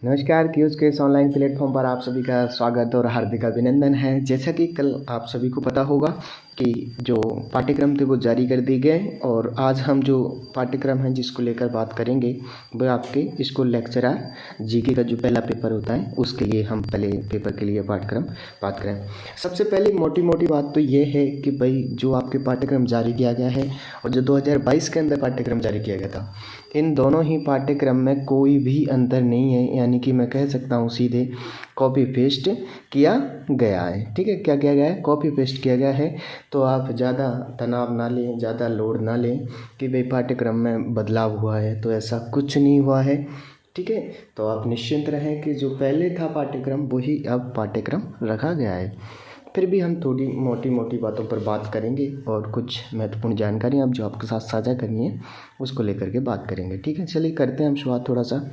नमस्कार, क्यूज के इस ऑनलाइन प्लेटफॉर्म पर आप सभी का स्वागत और हार्दिक अभिनंदन है। जैसा कि कल आप सभी को पता होगा कि जो पाठ्यक्रम थे वो जारी कर दिए गए और आज हम जो पाठ्यक्रम है जिसको लेकर बात करेंगे वो आपके स्कूल लेक्चरर जीके का जो पहला पेपर होता है उसके लिए हम पहले पेपर के लिए पाठ्यक्रम बात करें। सबसे पहले मोटी मोटी बात तो ये है कि भाई जो आपके पाठ्यक्रम जारी किया गया है और जो 2022 के अंदर पाठ्यक्रम जारी किया गया था, इन दोनों ही पाठ्यक्रम में कोई भी अंतर नहीं है, यानी कि मैं कह सकता हूँ सीधे कॉपी पेस्ट किया गया है। ठीक है, क्या किया गया है? कॉपी पेस्ट किया गया है। तो आप ज़्यादा तनाव ना लें, ज़्यादा लोड ना लें कि भाई पाठ्यक्रम में बदलाव हुआ है, तो ऐसा कुछ नहीं हुआ है। ठीक है, तो आप निश्चिंत रहें कि जो पहले था पाठ्यक्रम वही अब पाठ्यक्रम रखा गया है। फिर भी हम थोड़ी मोटी मोटी बातों पर बात करेंगे और कुछ महत्वपूर्ण जानकारी अब जो आपके साथ साझा करनी है उसको लेकर के बात करेंगे। ठीक है, चलिए करते हैं हम शुरुआत थोड़ा सा।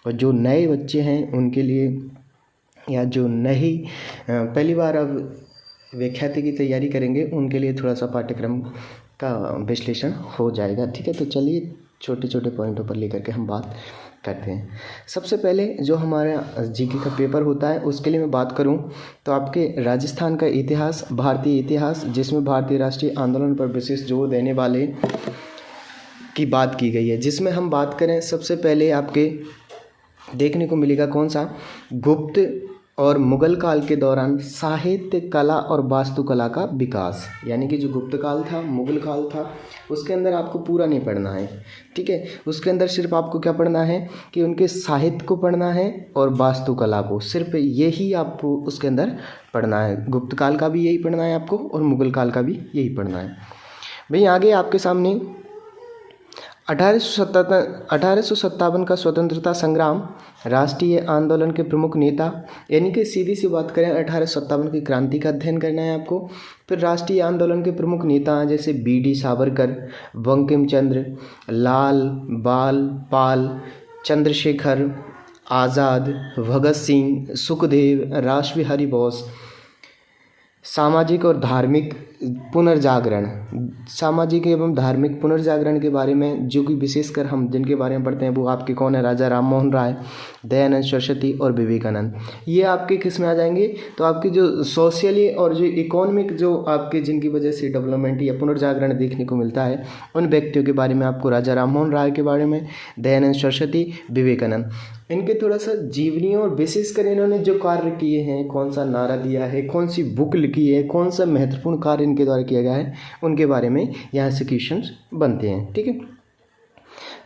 और जो नए बच्चे हैं उनके लिए या जो नई पहली बार अब व्याख्याति की तैयारी करेंगे उनके लिए थोड़ा सा पाठ्यक्रम का विश्लेषण हो जाएगा। ठीक है, तो चलिए छोटे छोटे पॉइंटों पर लेकर के हम बात करते हैं। सबसे पहले जो हमारा जीके का पेपर होता है उसके लिए मैं बात करूं तो आपके राजस्थान का इतिहास, भारतीय इतिहास, जिसमें भारतीय राष्ट्रीय आंदोलन पर विशेष जोर देने वाले की बात की गई है। जिसमें हम बात करें सबसे पहले आपके देखने को मिलेगा कौन सा, गुप्त और मुगल काल के दौरान साहित्य, कला और वास्तुकला का विकास। यानी कि जो गुप्त काल था, मुगल काल था, उसके अंदर आपको पूरा नहीं पढ़ना है। ठीक है, उसके अंदर सिर्फ आपको क्या पढ़ना है कि उनके साहित्य को पढ़ना है और वास्तुकला को, सिर्फ यही आपको उसके अंदर पढ़ना है। गुप्त काल का भी यही पढ़ना है आपको और मुगल काल का भी यही पढ़ना है। भाई आगे आपके सामने 1857 का स्वतंत्रता संग्राम, राष्ट्रीय आंदोलन के प्रमुख नेता, यानी कि सीधी सी बात करें 1857 की क्रांति का अध्ययन करना है आपको। फिर राष्ट्रीय आंदोलन के प्रमुख नेता जैसे बी.डी. सावरकर, बंकिम चंद्र, लाल बाल पाल, चंद्रशेखर आज़ाद, भगत सिंह, सुखदेव, रासबिहारी बोस। सामाजिक और धार्मिक पुनर्जागरण, सामाजिक एवं धार्मिक पुनर्जागरण के बारे में जो कि विशेषकर हम जिनके बारे में पढ़ते हैं वो आपके कौन है, राजा राम मोहन राय, दयानंद सरस्वती और विवेकानंद। ये आपके किस में आ जाएंगे, तो आपकी जो सोशली और जो इकोनॉमिक जो आपके जिनकी वजह से डेवलपमेंट या पुनर्जागरण देखने को मिलता है उन व्यक्तियों के बारे में आपको राजा राम मोहन राय के बारे में, दयानंद सरस्वती, विवेकानंद, इनके थोड़ा सा जीवनी और विशेषकर इन्होंने जो कार्य किए हैं, कौन सा नारा दिया है, कौन सी बुक लिखी है, कौन सा महत्वपूर्ण कार्य इनके द्वारा किया गया है, उनके बारे में यहाँ से क्वेश्चंस बनते हैं। ठीक है,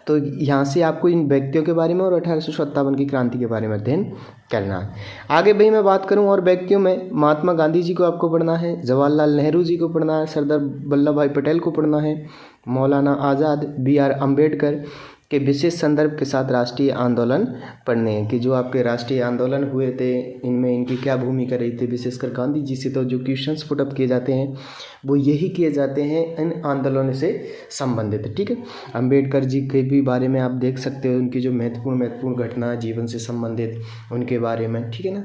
तो यहाँ से आपको इन व्यक्तियों के बारे में और 1857 की क्रांति के बारे में अध्ययन करना है। आगे भाई मैं बात करूँ और व्यक्तियों में महात्मा गांधी जी को आपको पढ़ना है, जवाहरलाल नेहरू जी को पढ़ना है, सरदार वल्लभ भाई पटेल को पढ़ना है, मौलाना आज़ाद, बी.आर. अम्बेडकर के विशेष संदर्भ के साथ राष्ट्रीय आंदोलन पढ़ने हैं कि जो आपके राष्ट्रीय आंदोलन हुए थे इनमें इनकी क्या भूमिका रही थी। विशेषकर गांधी जी से तो जो क्वेश्चंस पुट अप किए जाते हैं वो यही किए जाते हैं इन आंदोलनों से संबंधित। ठीक है, अम्बेडकर जी के भी बारे में आप देख सकते हो, उनकी जो महत्वपूर्ण घटना जीवन से संबंधित उनके बारे में। ठीक है ना,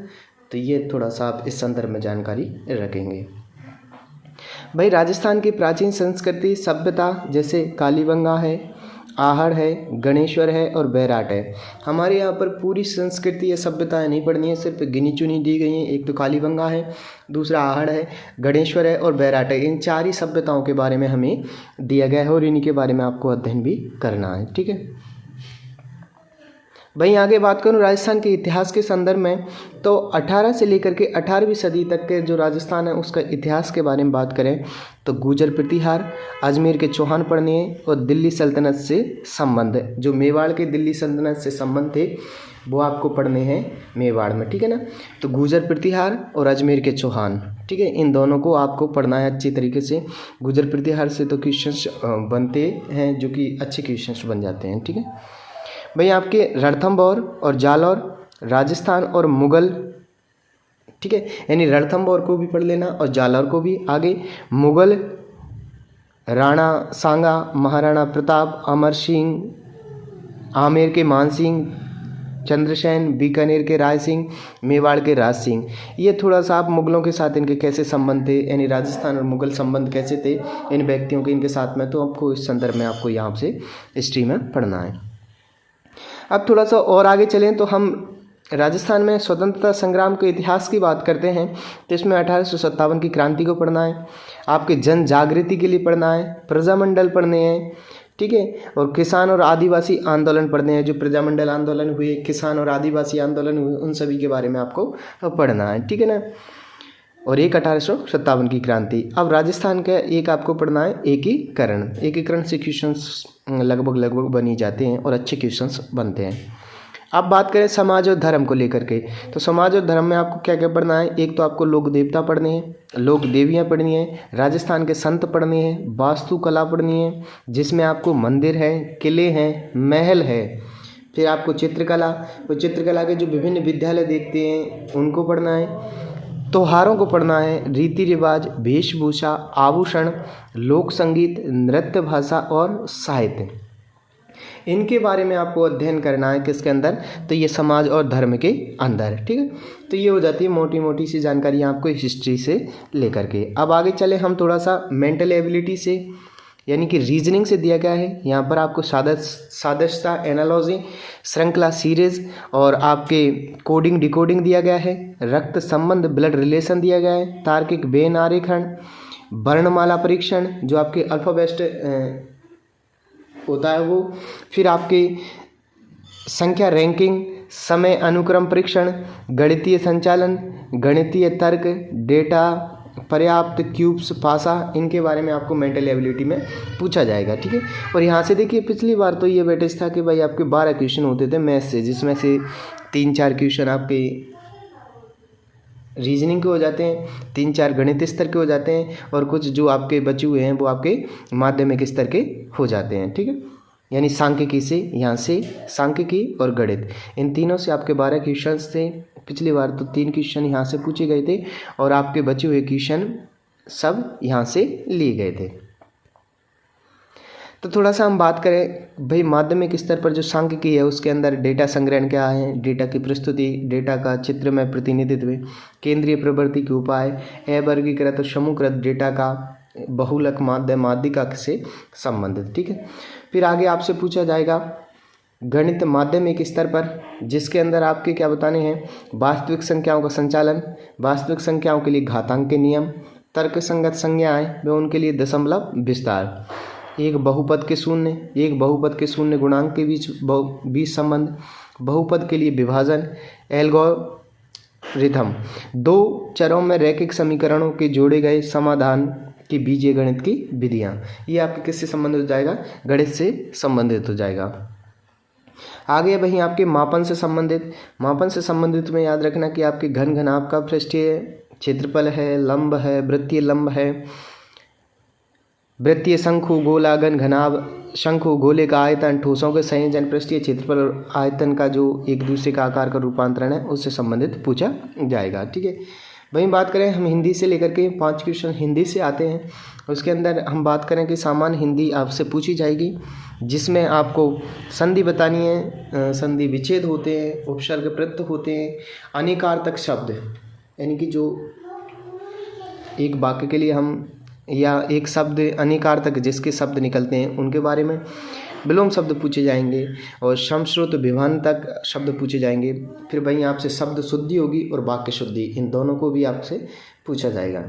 तो ये थोड़ा सा आप इस संदर्भ में जानकारी रखेंगे। भाई राजस्थान की प्राचीन संस्कृति सभ्यता जैसे कालीबंगा है, आहड़ है, गणेश्वर है और बैराट है। हमारे यहाँ पर पूरी संस्कृति या सभ्यताएं नहीं पढ़नी है, सिर्फ गिनी चुनी दी गई हैं। एक तो कालीबंगा है, दूसरा आहड़ है, गणेश्वर है और बैराट है। इन चार ही सभ्यताओं के बारे में हमें दिया गया है और इन्हीं के बारे में आपको अध्ययन भी करना है। ठीक है, वहीं आगे बात करूं राजस्थान के इतिहास के संदर्भ में तो 18 से लेकर के 18वीं सदी तक के जो राजस्थान है उसका इतिहास के बारे में बात करें तो गुर्जर प्रतिहार, अजमेर के चौहान पढ़ने हैं और दिल्ली सल्तनत से संबंध, जो मेवाड़ के दिल्ली सल्तनत से संबंध थे वो आपको पढ़ने हैं मेवाड़ में। ठीक है ना, तो गुर्जर प्रतिहार और अजमेर के चौहान। ठीक है, इन दोनों को आपको पढ़ना है अच्छी तरीके से। गुर्जर प्रतिहार से तो क्वेश्चंस बनते हैं जो कि अच्छे क्वेश्चंस बन जाते हैं। ठीक है भाई, आपके रणथंभौर और जालौर राजस्थान और मुगल। ठीक है, यानी रणथंभौर को भी पढ़ लेना और जालौर को भी। आगे मुगल, राणा सांगा, महाराणा प्रताप, अमर सिंह, आमेर के मान सिंह, चंद्रसेन, बीकानेर के राय सिंह, मेवाड़ के राज सिंह। ये थोड़ा सा आप मुगलों के साथ इनके कैसे संबंध थे, यानी राजस्थान और मुगल संबंध कैसे थे इन व्यक्तियों के इनके साथ में, तो आपको इस संदर्भ में आपको यहाँ से हिस्ट्री में पढ़ना है। अब थोड़ा सा और आगे चलें तो हम राजस्थान में स्वतंत्रता संग्राम के इतिहास की बात करते हैं तो इसमें 1857 की क्रांति को पढ़ना है, आपके जन जागृति के लिए पढ़ना है, प्रजामंडल पढ़ने हैं, ठीक है, और किसान और आदिवासी आंदोलन पढ़ने हैं। जो प्रजामंडल आंदोलन हुए, किसान और आदिवासी आंदोलन हुए, उन सभी के बारे में आपको पढ़ना है, ठीक है ना। और एक 1857 की क्रांति। अब राजस्थान का एक आपको पढ़ना है एकीकरण। एकीकरण से क्वेश्चंस लगभग बन ही जाते हैं और अच्छे क्वेश्चंस बनते हैं। अब बात करें समाज और धर्म को लेकर के, तो समाज और धर्म में आपको क्या क्या पढ़ना है। एक तो आपको लोक देवता पढ़ने हैं, लोक देवियाँ पढ़नी है, राजस्थान के संत पढ़ने हैं, वास्तुकला पढ़नी है जिसमें आपको मंदिर है, किले हैं, महल है। फिर आपको चित्रकला, तो चित्रकला के जो विभिन्न विद्यालय देखते हैं उनको पढ़ना है। त्योहारों को पढ़ना है, रीति रिवाज, वेशभूषा, आभूषण, लोक संगीत, नृत्य, भाषा और साहित्य, इनके बारे में आपको अध्ययन करना है। किसके अंदर, तो ये समाज और धर्म के अंदर, ठीक है। तो ये हो जाती है मोटी मोटी सी जानकारी आपको हिस्ट्री से लेकर के। अब आगे चले हम थोड़ा सा मेंटल एबिलिटी से, यानी कि रीजनिंग से दिया गया है। यहाँ पर आपको सादृश्यता, एनालॉजी, श्रृंखला, सीरीज और आपके कोडिंग डिकोडिंग दिया गया है। रक्त संबंध, ब्लड रिलेशन दिया गया है। तार्किक बेन आरेखण, वर्णमाला परीक्षण जो आपके अल्फाबेट होता है वो। फिर आपके संख्या रैंकिंग, समय अनुक्रम परीक्षण, गणितीय संचालन, गणितीय तर्क, डेटा पर्याप्त, क्यूब्स, भाषा, इनके बारे में आपको मेंटल एबिलिटी में पूछा जाएगा, ठीक है। और यहाँ से देखिए पिछली बार तो ये वेटेज था कि भाई आपके 12 क्वेश्चन होते थे मैथ से, जिसमें से 3-4 क्वेश्चन आपके रीजनिंग के हो जाते हैं, 3-4 गणित स्तर के हो जाते हैं और कुछ जो आपके बचे हुए हैं वो आपके माध्यमिक स्तर के हो जाते हैं, ठीक है। यानी सांख्यिकी से, यहाँ से सांख्यिकी और गणित, इन तीनों से आपके 12 क्वेश्चन थे। पिछली बार तो 3 क्वेश्चन यहाँ से पूछे गए थे और आपके बचे हुए क्वेश्चन सब यहाँ से लिए गए थे। तो थोड़ा सा हम बात करें भाई माध्यमिक स्तर पर जो सांख्यिकी है उसके अंदर डेटा संग्रहण क्या है, डेटा की प्रस्तुति, डेटा का चित्रमय प्रतिनिधित्व, केंद्रीय प्रवृत्ति के उपाय, अवर्गीकृत और समूहकृत डेटा का बहुलक माध्य माध्यिका से संबंधित, ठीक है। फिर आगे आपसे पूछा जाएगा गणित माध्यमिक स्तर पर, जिसके अंदर आपके क्या बताने हैं, वास्तविक संख्याओं का संचालन, वास्तविक संख्याओं के लिए घातांक के नियम, तर्क संगत संज्ञाएं व उनके लिए दशमलव विस्तार, एक बहुपद के शून्य गुणांक के बीच संबंध, बहुपद के लिए विभाजन, एल्गोरिथम, 2 चरों में रैखिक समीकरणों के जोड़े गए समाधान की बीजगणित की विधियाँ। ये आपके किससे संबंधित हो जाएगा, गणित से संबंधित हो जाएगा। आगे वहीं आपके मापन से संबंधित में याद रखना कि आपके घन घनाभ का पृष्ठीय क्षेत्रफल है, लंब है, वृत्तीय लंब है, वृत्तीय शंकु, गोलागन, घनाभ, शंकु, गोले का आयतन, ठोसों के संयोजन, पृष्ठीय क्षेत्रफल और आयतन का जो एक दूसरे का आकार का रूपांतरण है उससे संबंधित पूछा जाएगा, ठीक है। वहीं बात करें हम हिंदी से लेकर के 5 क्वेश्चन हिंदी से आते हैं। उसके अंदर हम बात करें कि सामान्य हिंदी आपसे पूछी जाएगी, जिसमें आपको संधि बतानी है, संधि विच्छेद होते हैं, उपसर्ग प्रत्यय होते हैं, अनेकार्थक शब्द, यानी कि जो एक वाक्य के लिए हम या एक शब्द अनेकार्थक जिसके शब्द निकलते हैं उनके बारे में, विलोम शब्द पूछे जाएंगे और समश्रुत विभान तक शब्द पूछे जाएंगे। फिर वहीं आपसे शब्द शुद्धि होगी और वाक्य शुद्धि, इन दोनों को भी आपसे पूछा जाएगा।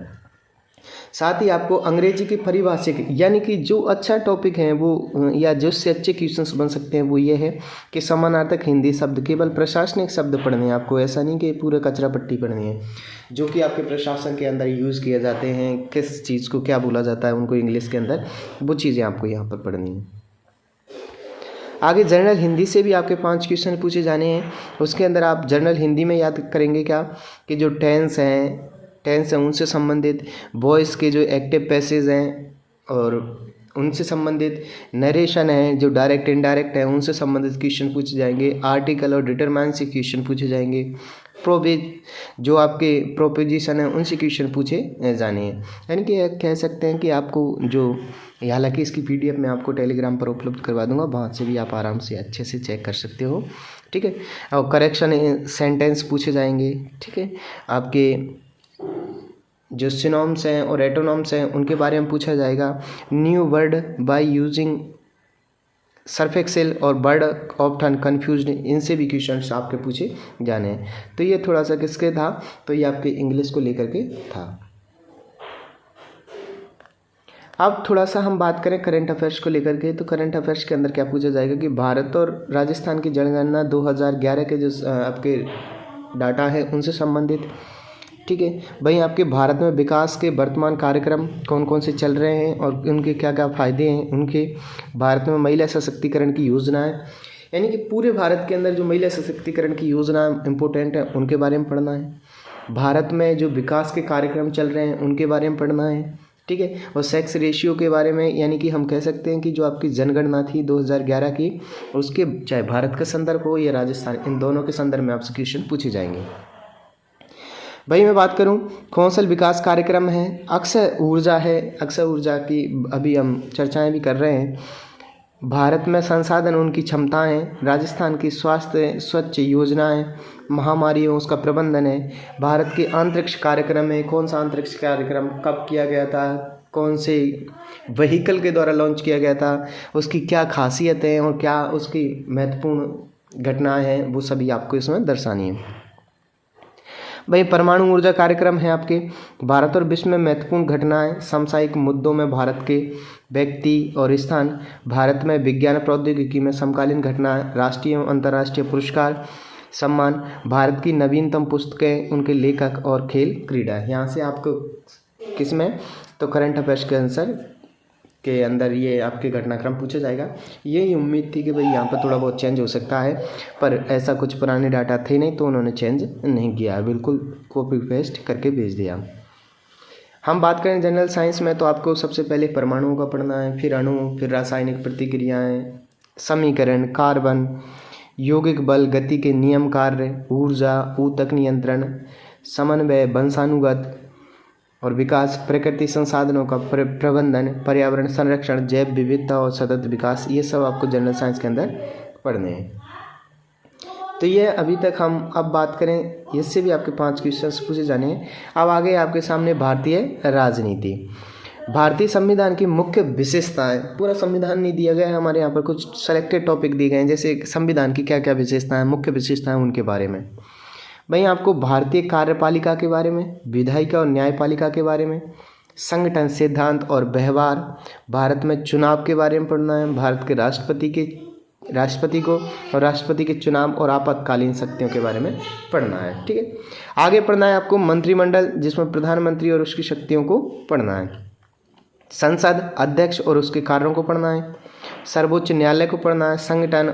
साथ ही आपको अंग्रेजी की परिभाषिक, यानी कि जो अच्छा टॉपिक है वो या जिससे अच्छे क्वेश्चंस बन सकते हैं वो ये है कि समानार्थक हिंदी शब्द, केवल प्रशासनिक शब्द पढ़ने हैं आपको, ऐसा नहीं कि पूरे कचरा पट्टी पढ़नी है, जो कि आपके प्रशासन के अंदर यूज़ किए जाते हैं, किस चीज़ को क्या बोला जाता है उनको इंग्लिश के अंदर, वो चीज़ें आपको यहाँ पर पढ़नी है। आगे जनरल हिंदी से भी आपके 5 क्वेश्चन पूछे जाने हैं। उसके अंदर आप जनरल हिंदी में याद करेंगे क्या कि जो टेंस हैं उनसे संबंधित, वॉइस के जो एक्टिव पैसेज हैं और उनसे संबंधित, नरेशन है जो डायरेक्ट इनडायरेक्ट है उनसे संबंधित क्वेश्चन पूछे जाएंगे, आर्टिकल और डिटरमाइन से क्वेश्चन पूछे जाएंगे, जो आपके प्रोपोजिशन है उनसे क्वेश्चन पूछे जाने हैं। यानी कि कह सकते हैं कि आपको जो, हालांकि इसकी PDF मैं आपको टेलीग्राम पर उपलब्ध करवा दूंगा, वहाँ से भी आप आराम से अच्छे से चेक कर सकते हो, ठीक है। और करेक्शन सेंटेंस पूछे जाएंगे, ठीक है। आपके जो सिनोम्स हैं और एटोनॉम्स हैं उनके बारे में पूछा जाएगा। New word by using Surf Excel और बर्ड ऑफ्टन कन्फ्यूज्ड, इनसे भी क्वेश्चंस आपके पूछे जाने हैं। तो ये थोड़ा सा किसके था, तो ये आपके इंग्लिश को लेकर के था। अब थोड़ा सा हम बात करें करंट अफेयर्स को लेकर के, तो करंट अफेयर्स के अंदर क्या पूछा जाएगा कि भारत और राजस्थान की जनगणना 2011 के जो आपके डाटा है उनसे संबंधित, ठीक है भाई। आपके भारत में विकास के वर्तमान कार्यक्रम कौन कौन से चल रहे हैं और उनके क्या क्या फ़ायदे हैं, उनके भारत में महिला सशक्तिकरण की योजनाएं, यानी कि पूरे भारत के अंदर जो महिला सशक्तिकरण की योजना इम्पोर्टेंट है उनके बारे में पढ़ना है। भारत में जो विकास के कार्यक्रम चल रहे हैं उनके बारे में पढ़ना है, ठीक है। और सेक्स रेशियो के बारे में, यानी कि हम कह सकते हैं कि जो आपकी जनगणना थी 2011 की, उसके चाहे भारत का संदर्भ हो या राजस्थान, इन दोनों के संदर्भ में आपसे क्वेश्चन पूछे जाएंगे। भाई मैं बात करूं, कौशल विकास कार्यक्रम है, अक्षय ऊर्जा है, अक्षय ऊर्जा की अभी हम चर्चाएं भी कर रहे हैं। भारत में संसाधन उनकी क्षमताएं, राजस्थान की स्वास्थ्य स्वच्छ योजनाएं, महामारियों उसका प्रबंधन है। भारत के अंतरिक्ष कार्यक्रम में, कौन सा अंतरिक्ष कार्यक्रम कब किया गया था, कौन से व्हीकल के द्वारा लॉन्च किया गया था, उसकी क्या खासियतें हैं और क्या उसकी महत्वपूर्ण घटनाएं हैं, वो सभी आपको इसमें दर्शानी है। भाई परमाणु ऊर्जा कार्यक्रम है आपके, भारत और विश्व में महत्वपूर्ण घटनाएं, समसामयिक मुद्दों में भारत के व्यक्ति और स्थान, भारत में विज्ञान प्रौद्योगिकी में समकालीन घटनाएं, राष्ट्रीय एवं अंतर्राष्ट्रीय पुरस्कार सम्मान, भारत की नवीनतम पुस्तकें, उनके लेखक और खेल क्रीड़ा। यहाँ से आपको किसमें, तो करंट अफेयर्स के आंसर के अंदर ये आपके घटनाक्रम पूछा जाएगा। यही उम्मीद थी कि भाई यहाँ पर थोड़ा बहुत चेंज हो सकता है, पर ऐसा कुछ पुराने डाटा थे नहीं तो उन्होंने चेंज नहीं किया, बिल्कुल कॉपी पेस्ट करके भेज दिया। हम बात करें जनरल साइंस में, तो आपको सबसे पहले परमाणुओं का पढ़ना है, फिर अणु, फिर रासायनिक प्रतिक्रियाएं, समीकरण, कार्बन, यौगिक बल, गति के नियम, कार्य, ऊर्जा, ऊतक नियंत्रण, समन्वय, वंशानुगत और विकास, प्रकृति संसाधनों का प्रबंधन, पर्यावरण संरक्षण, जैव विविधता और सतत विकास, ये सब आपको जनरल साइंस के अंदर पढ़ने हैं। तो ये अभी तक हम अब बात करें, इससे भी आपके 5 क्वेश्चंस पूछे जाने हैं। अब आगे आपके सामने भारतीय राजनीति, भारतीय संविधान की मुख्य विशेषताएं। पूरा संविधान नहीं दिया गया है हमारे यहाँ पर, कुछ सेलेक्टेड टॉपिक दिए गए हैं, जैसे संविधान की क्या क्या विशेषताएं, मुख्य विशेषताएं, उनके बारे में। भाई आपको भारतीय कार्यपालिका के बारे में, विधायिका और न्यायपालिका के बारे में, संगठन, सिद्धांत और व्यवहार, भारत में चुनाव के बारे में पढ़ना है, भारत के राष्ट्रपति को और राष्ट्रपति के चुनाव और आपातकालीन शक्तियों के बारे में पढ़ना है, ठीक है। आगे पढ़ना है आपको मंत्रिमंडल, जिसमें प्रधानमंत्री और उसकी शक्तियों को पढ़ना है, संसद, अध्यक्ष और उसके कार्यों को पढ़ना है, सर्वोच्च न्यायालय को पढ़ना है, संगठन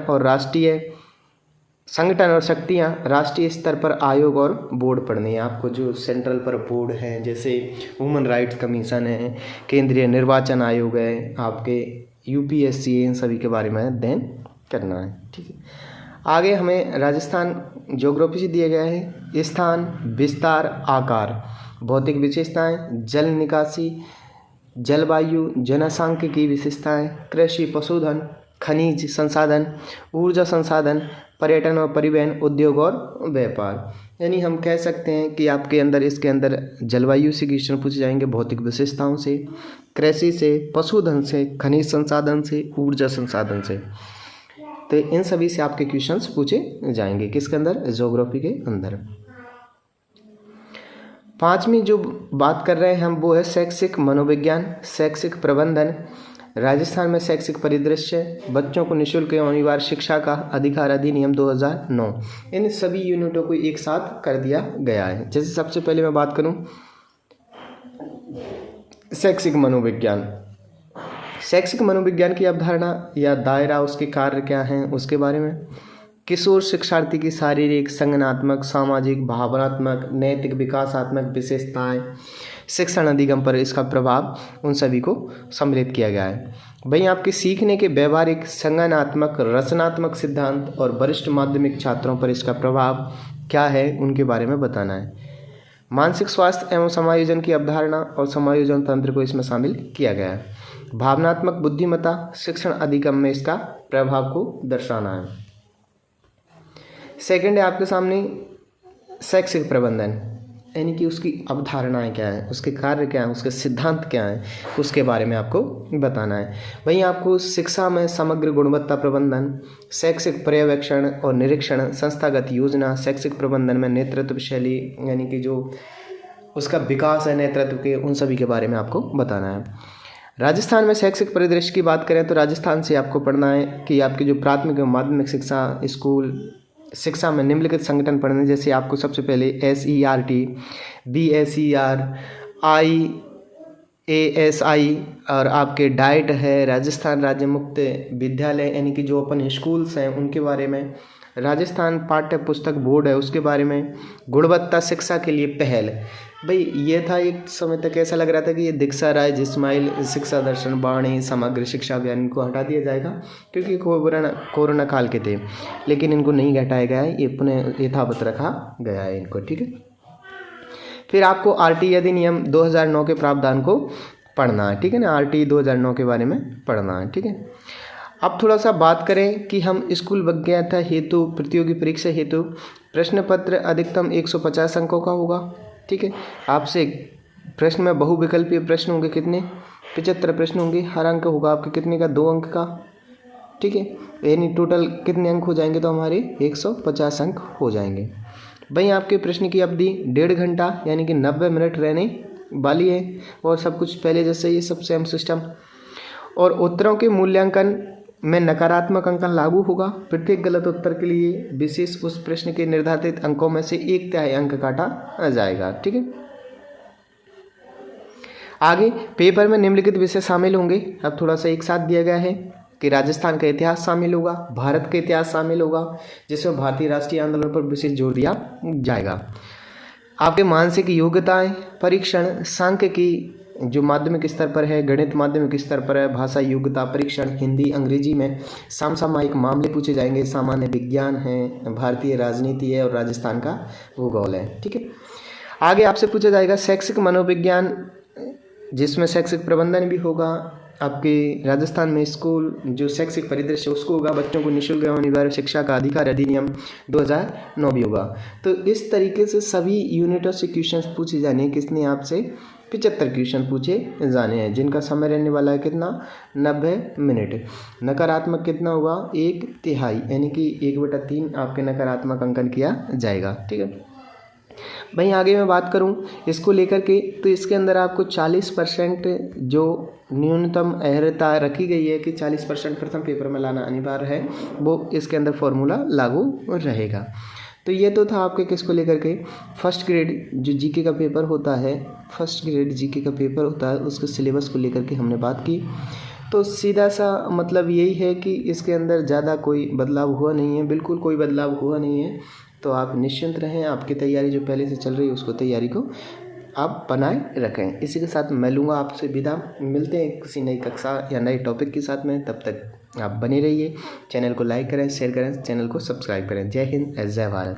और शक्तियाँ, राष्ट्रीय स्तर पर आयोग और बोर्ड पढ़नी है आपको, जो सेंट्रल पर बोर्ड हैं, जैसे ह्यूमन राइट्स कमीशन है, केंद्रीय निर्वाचन आयोग है, आपके यूपीएससी, इन सभी के बारे में अध्ययन करना है, ठीक है। आगे हमें राजस्थान ज्योग्राफी से दिया गया है, स्थान, विस्तार, आकार, भौतिक विशेषताएं, जल निकासी, जलवायु, जनसांख्यिकी विशेषताएं, कृषि, पशुधन, खनिज संसाधन, ऊर्जा संसाधन, पर्यटन और परिवहन, उद्योग और व्यापार। यानी हम कह सकते हैं कि आपके अंदर, इसके अंदर जलवायु से क्वेश्चन पूछे जाएंगे, भौतिक विशेषताओं से, कृषि से, पशुधन से, खनिज संसाधन से, ऊर्जा संसाधन से। तो इन सभी से आपके क्वेश्चंस पूछे जाएंगे, किसके अंदर, ज्योग्राफी के अंदर। 5वीं जो बात कर रहे हैं हम, वो है शैक्षिक मनोविज्ञान, शैक्षिक प्रबंधन, राजस्थान में शैक्षिक परिदृश्य, बच्चों को निःशुल्क एवं अनिवार्य शिक्षा का अधिकार अधिनियम 2009। इन सभी यूनिटों को एक साथ कर दिया गया है। जैसे सबसे पहले मैं बात करूं शैक्षिक मनोविज्ञान, शैक्षिक मनोविज्ञान की अवधारणा या दायरा, उसके कार्य क्या हैं, उसके बारे में। किशोर शिक्षार्थी की शारीरिक, संज्ञानात्मक, सामाजिक, भावनात्मक, नैतिक, विकासात्मक विशेषताएं, शिक्षण अधिगम पर इसका प्रभाव, उन सभी को सम्मिलित किया गया है। वहीं आपके सीखने के व्यवहारिक, संज्ञानात्मक, रचनात्मक सिद्धांत और वरिष्ठ माध्यमिक छात्रों पर इसका प्रभाव क्या है, उनके बारे में बताना है। मानसिक स्वास्थ्य एवं समायोजन की अवधारणा और समायोजन तंत्र को इसमें शामिल किया गया है। भावनात्मक बुद्धिमत्ता, शिक्षण अधिगम में इसका प्रभाव को दर्शाना है। सेकंड है आपके सामने शैक्षिक प्रबंधन, यानी कि उसकी अवधारणाएं क्या हैं, उसके कार्य क्या हैं, उसके सिद्धांत क्या हैं, उसके बारे में आपको बताना है। वहीं आपको शिक्षा में समग्र गुणवत्ता प्रबंधन, शैक्षिक पर्यवेक्षण और निरीक्षण, संस्थागत योजना, शैक्षिक प्रबंधन में नेतृत्व शैली यानी कि जो उसका विकास है नेतृत्व के, उन सभी के बारे में आपको बताना है। राजस्थान में शैक्षिक परिदृश्य की बात करें तो राजस्थान से आपको पढ़ना है कि आपकी जो प्राथमिक एवं माध्यमिक शिक्षा, स्कूल शिक्षा में निम्नलिखित संगठन पढ़ने, जैसे आपको सबसे पहले SERT, BSER, IASI और आपके डाइट है, राजस्थान राज्य मुक्त विद्यालय यानी कि जो अपन स्कूल्स हैं उनके बारे में, राजस्थान पाठ्य पुस्तक बोर्ड है उसके बारे में, गुणवत्ता शिक्षा के लिए पहल। भाई ये था एक समय तक ऐसा लग रहा था कि ये दीक्षा राय जिस्माइल शिक्षा दर्शन वाणी समग्र शिक्षा अभियान इनको हटा दिया जाएगा क्योंकि कोरोना काल के थे, लेकिन इनको नहीं हटाया गया है, ये पुनः यथावत रखा गया है इनको, ठीक है। फिर आपको RT अधिनियम 2009 के प्रावधान को पढ़ना है, ठीक है ना, RT 2009 के बारे में पढ़ना है, ठीक है। अब थोड़ा सा बात करें कि हम स्कूल विज्ञता हेतु प्रतियोगी परीक्षा हेतु प्रश्न पत्र अधिकतम 150 अंकों का होगा, ठीक है। आपसे प्रश्न में बहुविकल्पीय प्रश्न होंगे, कितने 75 प्रश्न होंगे, हर अंक होगा आपके कितने का 2 अंक का, ठीक है। यानी टोटल कितने अंक हो जाएंगे, तो हमारे 150 अंक हो जाएंगे। भाई आपके प्रश्न की अवधि 1.5 घंटा यानी कि 90 मिनट रहने वाली है और सब कुछ पहले जैसे ये सब सेम सिस्टम। और उत्तरों के मूल्यांकन में नकारात्मक अंकन लागू होगा। प्रत्येक गलत उत्तर के लिए विशेष उस प्रश्न के निर्धारित अंकों में से 1/3 अंक काटा जाएगा, ठीक है। आगे पेपर में निम्नलिखित विषय शामिल होंगे। अब थोड़ा सा एक साथ दिया गया है कि राजस्थान का इतिहास शामिल होगा, भारत का इतिहास शामिल होगा, जिसमें भारतीय राष्ट्रीय आंदोलन पर विशेष जोर दिया जाएगा। आपके मानसिक योग्यताएं परीक्षण, सांख्यिकी जो माध्यमिक स्तर पर है, गणित माध्यमिक स्तर पर है, भाषा योग्यता परीक्षण, हिंदी अंग्रेजी में समसामयिक मामले पूछे जाएंगे, सामान्य विज्ञान है, भारतीय राजनीति है और राजस्थान का भूगोल है, ठीक है। आगे आपसे पूछा जाएगा शैक्षिक मनोविज्ञान, जिसमें शैक्षिक प्रबंधन भी होगा। आपके राजस्थान में स्कूल जो शैक्षिक परिदृश्य उसको होगा, बच्चों को निःशुल्क एवं अनिवार्य शिक्षा का अधिकार अधिनियम 2009 भी होगा। तो इस तरीके से सभी यूनिटों से क्वेश्चन पूछे जाने, किसने आपसे 75 क्वेश्चन पूछे जाने हैं, जिनका समय रहने वाला है कितना 90 मिनट। नकारात्मक कितना होगा 1/3 यानी कि 1/3 आपके नकारात्मक अंकन किया जाएगा, ठीक है। भाई आगे मैं बात करूं इसको लेकर के, तो इसके अंदर आपको 40% जो न्यूनतम अहर्ता रखी गई है कि 40% प्रथम पेपर में लाना अनिवार्य है, वो इसके अंदर फॉर्मूला लागू रहेगा। तो ये तो था आपके किसको लेकर के फर्स्ट ग्रेड जो जीके का पेपर होता है, फर्स्ट ग्रेड जीके का पेपर होता है, उसके सिलेबस को लेकर के हमने बात की। तो सीधा सा मतलब यही है कि इसके अंदर ज़्यादा कोई बदलाव हुआ नहीं है, बिल्कुल कोई बदलाव हुआ नहीं है। तो आप निश्चिंत रहें, आपकी तैयारी जो पहले से चल रही है उसको तैयारी को आप बनाए रखें। इसी के साथ मैं लूँगा आपसे विदा, मिलते हैं किसी नई कक्षा या नए टॉपिक के साथ में। तब तक आप बने रहिए, चैनल को लाइक करें, शेयर करें, चैनल को सब्सक्राइब करें। जय हिंद, जय भारत।